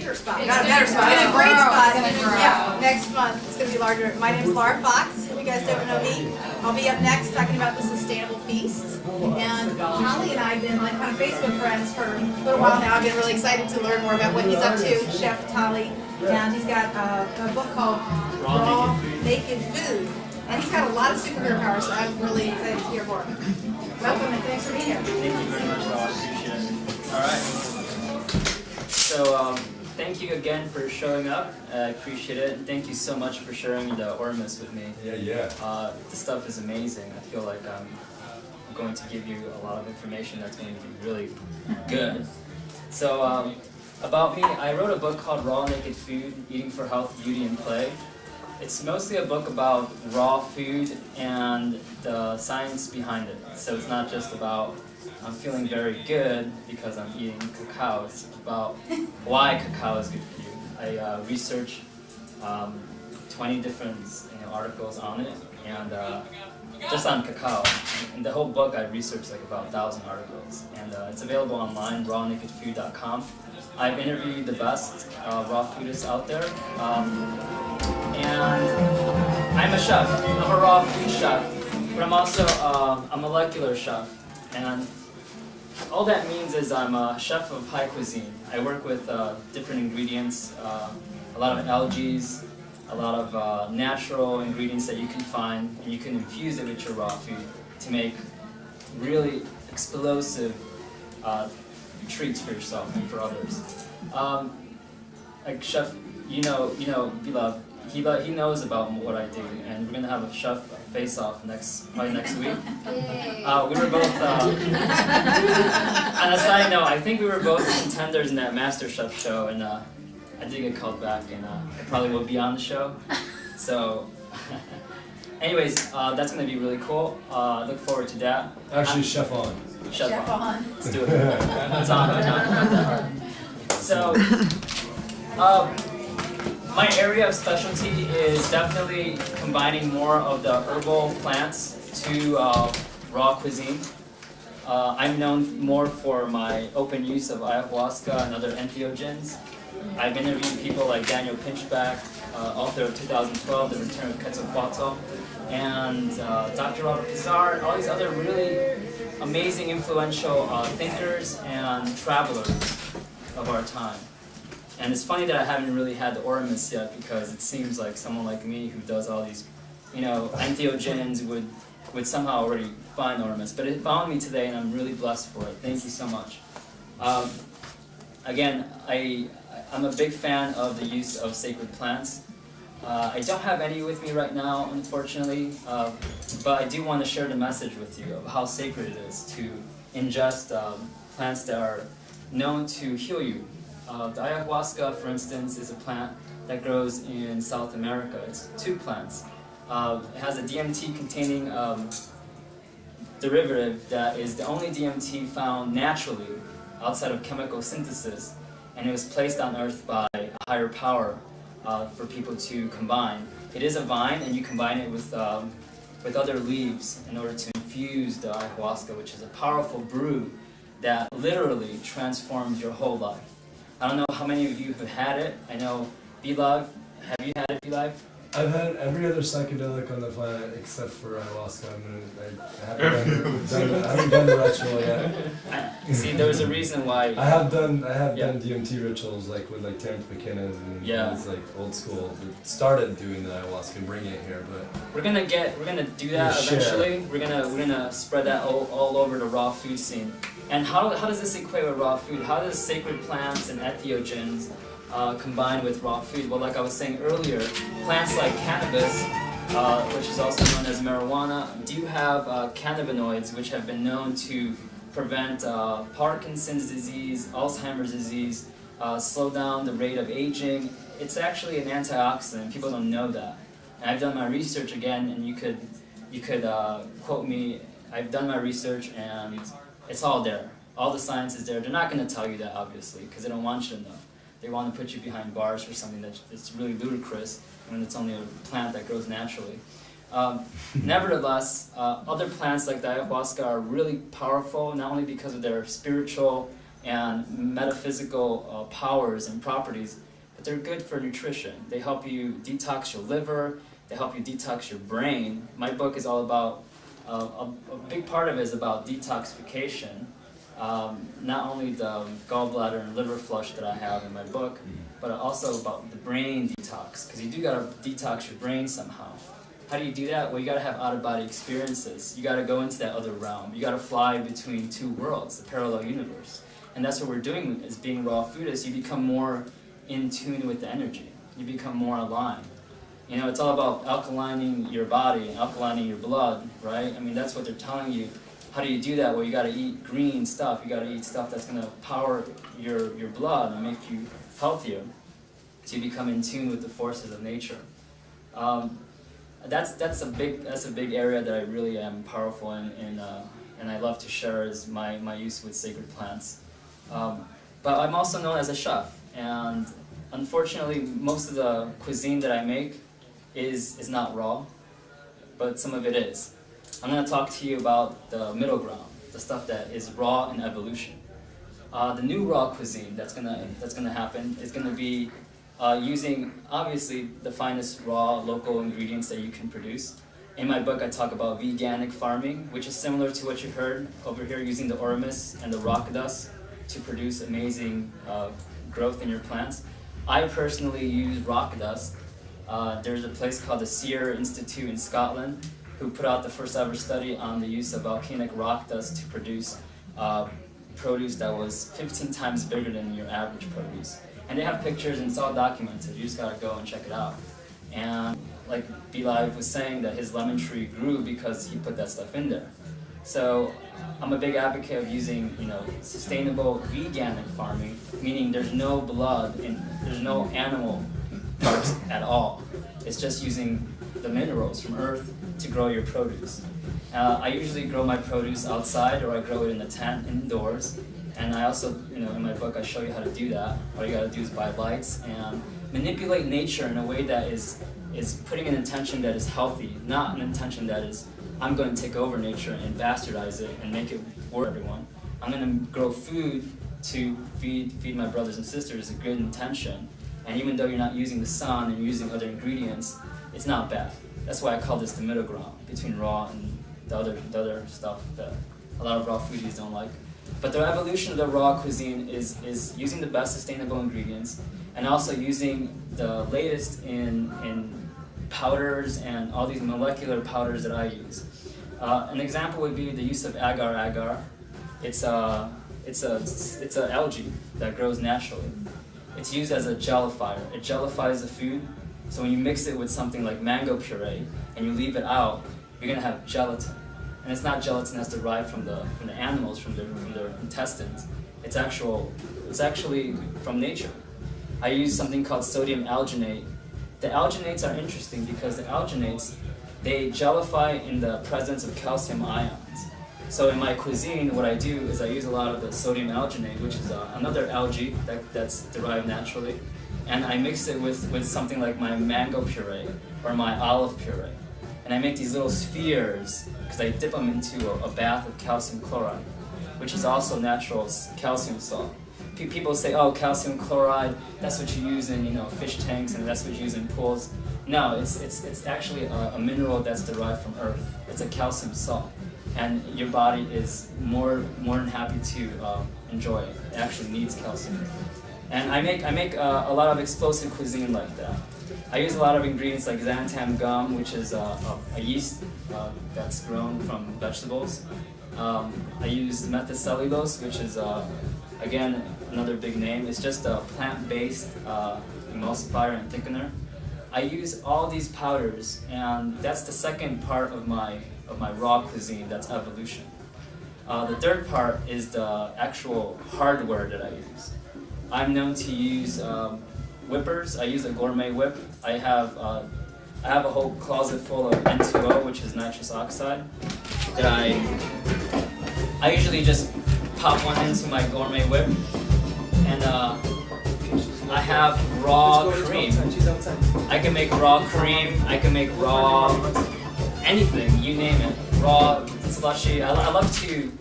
bigger spot. Got a better spot. It's a great spot. It's gonna grow. Yeah, next month it's going to be larger. My name is Laura Fox. If you guys don't know me, I'll be up next talking about the Sustainable Feast. And Tali and I have been like kind of Facebook friends for a little while now. I've been really excited to learn more about what he's up to, Chef Tali. And he's got a book called Raw Naked Food. And he's got a lot of superhero powers, so I'm really excited to hear more. Welcome and thanks for being here. Thank you very much, Laura. I appreciate it. All right. So, thank you again for showing up. I appreciate it. And thank you so much for sharing the Ormus with me. Yeah. This stuff is amazing. I feel like I'm going to give you a lot of information that's going to be really good. So, about me, I wrote a book called Raw Naked Food, Eating for Health, Beauty, and Play. It's mostly a book about raw food and the science behind it. So it's not just about I'm feeling very good because I'm eating cacao. It's about why cacao is good for you. I researched 20 different articles on it, and just on cacao. In the whole book, I researched like about 1,000 articles, and it's available online, rawnakedfood.com. I've interviewed the best raw foodists out there, and I'm a chef. I'm a raw food chef, but I'm also a molecular chef, and all that means is I'm a chef of high cuisine. I work with different ingredients, a lot of algae, a lot of natural ingredients that you can find, and you can infuse it with your raw food to make really explosive treats for yourself and for others. Like Chef, Beloved, he knows about what I do, and we're gonna have a chef face-off probably next week. We were both. On a side note, I think we were both contenders in that MasterChef show, and I did get called back, and I probably will be on the show. So, anyways, that's gonna be really cool. Look forward to that. Actually, Chef on. Chef on. Let's do it. It's on. Not that hard. So, my area of specialty is definitely combining more of the herbal plants to raw cuisine. I'm known more for my open use of ayahuasca and other entheogens. I've interviewed people like Daniel Pinchback, author of 2012, The Return of Quetzalcoatl, and Dr. Raw Food Bazaar, and all these other really amazing, influential thinkers and travelers of our time. And it's funny that I haven't really had the Ormus yet, because it seems like someone like me who does all these, entheogens would somehow already find Ormus. But it found me today, and I'm really blessed for it. Thank you so much. Again, I'm a big fan of the use of sacred plants. I don't have any with me right now, unfortunately, but I do want to share the message with you of how sacred it is to ingest plants that are known to heal you. The ayahuasca, for instance, is a plant that grows in South America. It's two plants. It has a DMT-containing derivative that is the only DMT found naturally outside of chemical synthesis, and it was placed on Earth by a higher power for people to combine. It is a vine, and you combine it with other leaves in order to infuse the ayahuasca, which is a powerful brew that literally transforms your whole life. I don't know how many of you have had it. I know B-Live. Have you had it, B-Live? I've had every other psychedelic on the planet except for ayahuasca. I haven't done the ritual yet. See, there's a reason why. I have done DMT rituals with Terrence McKenna and Yeah. it's old school. We started doing the ayahuasca and bringing it here, but We're gonna do that Share. eventually. We're gonna spread that all over the raw food scene. And how does this equate with raw food? How does sacred plants and entheogens combine with raw food? Well, like I was saying earlier, plants like cannabis, which is also known as marijuana, do have cannabinoids which have been known to prevent Parkinson's disease, Alzheimer's disease, slow down the rate of aging. It's actually an antioxidant. People don't know that. And I've done my research again, and you could quote me. I've done my research, and it's all there. All the science is there. They're not going to tell you that, obviously, because they don't want you to know. They want to put you behind bars for something that's really ludicrous when it's only a plant that grows naturally. Nevertheless, other plants like the ayahuasca are really powerful, not only because of their spiritual and metaphysical powers and properties, but they're good for nutrition. They help you detox your liver, they help you detox your brain. My book is all about, a big part of it is about detoxification. Not only the gallbladder and liver flush that I have in my book, but also about the brain detox, because you do gotta detox your brain somehow. How do you do that? Well, you gotta have out-of-body experiences. You gotta go into that other realm. You gotta fly between two worlds, the parallel universe. And that's what we're doing as being raw foodists. You become more in tune with the energy. You become more aligned. You know, it's all about alkalining your body, alkalining your blood, right? I mean, that's what they're telling you. How do you do that? Well, you gotta eat green stuff. You gotta eat stuff that's gonna power your blood and make you healthier, so you become in tune with the forces of nature. That's a big area that I really am powerful in, and I love to share is my use with sacred plants. But I'm also known as a chef, and unfortunately, most of the cuisine that I make is not raw, but some of it is. I'm going to talk to you about the middle ground, the stuff that is raw in evolution. The new raw cuisine that's gonna happen is gonna be using obviously the finest raw local ingredients that you can produce. In my book, I talk about veganic farming, which is similar to what you heard over here, using the ormus and the rock dust to produce amazing growth in your plants. I personally use rock dust. There's a place called the Sear Institute in Scotland who put out the first ever study on the use of volcanic rock dust to produce produce that was 15 times bigger than your average produce. And they have pictures and it's all documented. You just gotta go and check it out. And like B-Live was saying, that his lemon tree grew because he put that stuff in there. So I'm a big advocate of using, sustainable veganic farming, meaning there's no blood and there's no animal parts at all. It's just using the minerals from earth to grow your produce. I usually grow my produce outside, or I grow it in a tent indoors. And I also, in my book, I show you how to do that. All you gotta do is buy lights and manipulate nature in a way that is putting an intention that is healthy, not an intention that is, I'm going to take over nature and bastardize it and make it work for everyone. I'm going to grow food to feed my brothers and sisters, a good intention. And even though you're not using the sun and you're using other ingredients, it's not bad. That's why I call this the middle ground between raw and the other stuff that a lot of raw foodies don't like. But the evolution of the raw cuisine is using the best sustainable ingredients and also using the latest in powders and all these molecular powders that I use. An example would be the use of agar-agar. It's an algae that grows naturally. It's used as a jellifier. It jellifies the food. So when you mix it with something like mango puree and you leave it out, you're gonna have gelatin. And it's not gelatin that's derived from the animals, from their intestines. It's actually from nature. I use something called sodium alginate. The alginates are interesting because the alginates, they jellify in the presence of calcium ions. So in my cuisine, what I do is I use a lot of the sodium alginate, which is another algae that's derived naturally, and I mix it with something like my mango puree or my olive puree. And I make these little spheres because I dip them into a bath of calcium chloride, which is also natural calcium salt. People say, oh, calcium chloride, that's what you use in fish tanks and that's what you use in pools. No, it's actually a mineral that's derived from earth. It's a calcium salt. And your body is more than happy to enjoy it. It actually needs calcium. And I make a lot of explosive cuisine like that. I use a lot of ingredients like xanthan gum, which is a yeast that's grown from vegetables. I use methacellulose, which is, again, another big name. It's just a plant-based emulsifier and thickener. I use all these powders, and that's the second part of my raw cuisine, that's evolution. The third part is the actual hardware that I use. I'm known to use whippers. I use a gourmet whip. I have a whole closet full of N2O, which is nitrous oxide, that I usually just pop one into my gourmet whip, and I have raw cream. I can make raw cream. I can make raw anything, you name it. Raw slushy. I love to